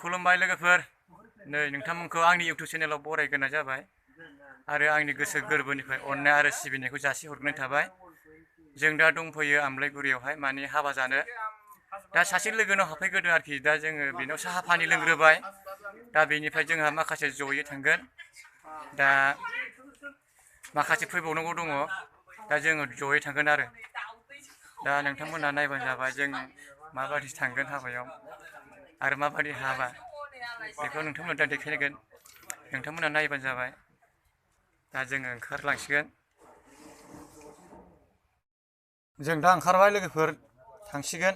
खुलुमबाय लोगोफोर नै नोंथांमोनखौ आंनि इउटिउब चेनेलाव बरायग्रोनाय जाबाय आरो आंनि गोसो गोरबोनिफ्राय अननाय आरो सिबिनायखौ जासिहरनाय थाबाय। जों दा दंफैयो आमलायगुरियावहाय माने हाबा जानो। दा सासे लोगोनाव हाबफैग्रोदों आरोखि। दा जोङो बेनाव साहा पानि लोंग्रोबाय। दा बेनिफ्राय जोंहा माखासे जयै थांगोन। दा माखासे फैबावनांगौ दङ। दा जोङो जयै थांगोन दा नोंथांमोना नायबानो जाबाय जों माबादि थांगोन हाबायाव आरो माबादि हाबा बेखौ नोंथांमोना दा देखायगोन। नोंथांमोना नायबानो जाबाय। दा जोङो ओंखारलांसिगोन। जों दा ओंखारबाय लोगोफोर थांसिगोन।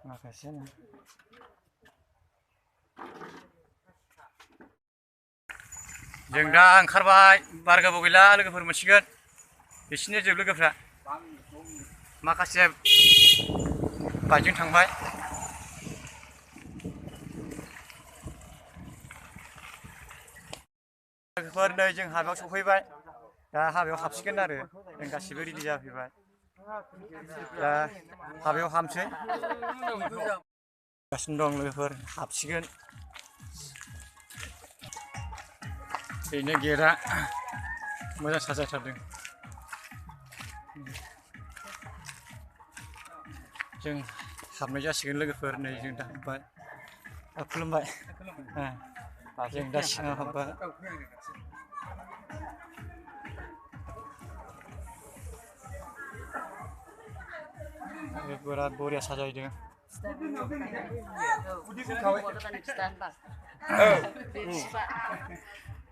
माखासे जों दा ओंखारबाय बारा गोबाव गैला लोगोफोर मोनसिगोन। बिसिनि जोब लोगोफ्रा माखासे बाइकजों थांबाय। लोगोफोर नै जों हाबायाव सफैबाय। दा हाबायाव हाबसिगोन आरो जों गासिबो रेडि जाफैबाय। दा हाबायाव हाबसै गासिनो दं लोगोफोर हाबसिगोन। बेनो गेटआ मोजां साजायथारदों। जों हाबनाय जासिगोन लोगोफोर नै जों दा हाबबाय। खुलुमबाय। जों दा सिङाव हाबबाय। बिराद बरिया साजायदों।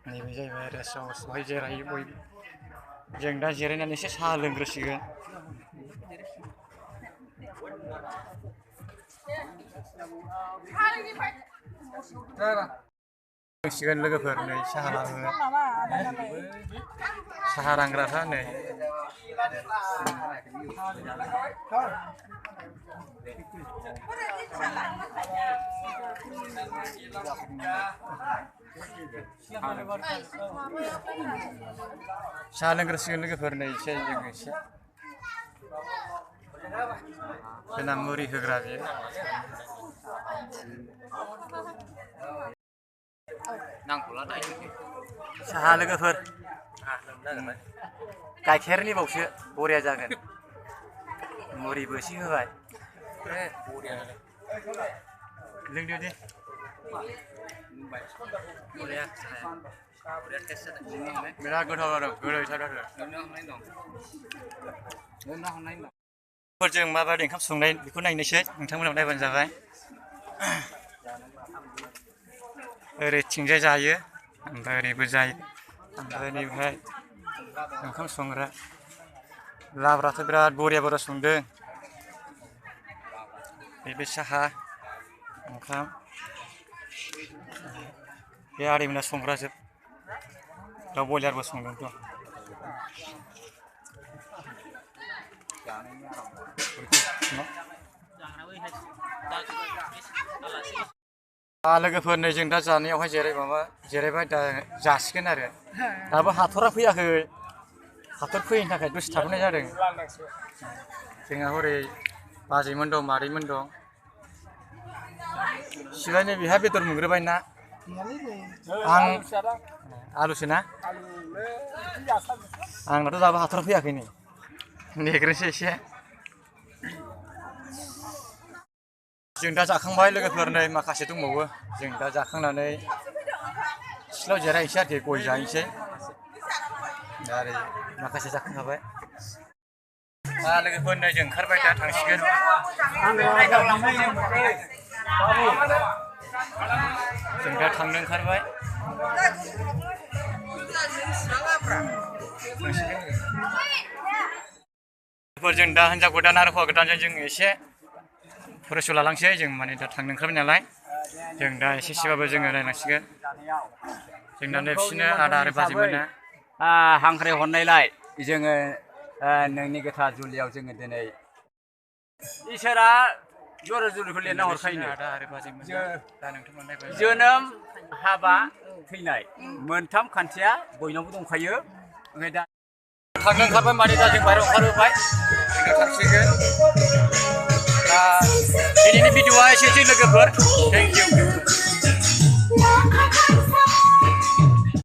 नैबे जाहैबाय रेस्ट हाउस। बेवहाय जिरायो बयबो। जों दा जिरायनानै एसे साहा लोंग्रोसिगोन। लोंसिगोन लोगोफोर नै साहा लाबो। साहा रानग्राफ्रा नै साहा लोंग्रोसिगोन लोगोफोर नै एसे जों एसे जोंना मुरि होग्रा बेयो। साहा लोगोफोर गाइखेरनि बावसो बरिया जागोन। मुरिबो एसे होबाय। लोंदो दे। बिराद गोथाव जादों गोदैथार जादों। जों माबायदि ओंखाम संनाय बेखौ नायनोसै। नोंथांमोनाव नायबानो जाबाय। ओरैथिंजाय जायो ओमफ्राय ओरैबो जायो। ओमफ्राय नैबेहाय ओंखाम संग्रा लाब्राथ' बिराद बरिया बरिया संदों। बे साहा ओंखाम बे आदैमोना संग्राजोब। दाउ बयलारबो संदोंथ'। लोगोफोर नै जों दा जानायावहाय जिरायबाय दा जासिगोन आरो। दाबो हाथरा फैयाखै। हाथर फैयैनि थाखाय दसे थाथ'नाय जादों। जोंहा हरै बाजैमोन दं मादैमोन दं। सिबायनो बेहा बेदर मोनग्रोबाय ना। आं आलुसो ना। आंनाथ' दाबो हाथर फैयाखै नै। नेग्रोसै एसे। जों दा जाखांबाय लोगोफोर नै माखासे दंबावो। जों दा जाखांनानै सिथ्लायाव जिरायहैसै आरोखि गय जाहैसै। दा ओरै माखासे जाखांखाबाय। लोगोफोर नै जों ओंखारबाय दा थांसिगोन। जों दा थांनो ओंखारबाय। जों दा हिनजाव गोदान आरो हौवा गोदानजों जों एसे फट'सुट लालांसै। जों माने दा थांनो ओंखारबाय नालाय। जों दा एसेबाबो जोङो नायलांसिगोन। जोंना नै बिसोरनो आदा आरो बाजैमोना हांख्रायहरनायलाय जोङो नोंनि गोथार जुलियाव जोङो दिनै इसोरा जरा जुलिखौ लिरना हरखायोनो। जोनोम हाबा थैनाय मोनथाम खान्थिया बयनावबो दंखायो। ओमफ्राय दा थांनो ओंखारबाय माने दा जों बाहेरायाव ओंखारबोबाय। जों दा थांसिगोन। दा भिडिअआ एसेनोसै लोगोफोर थेंक इउ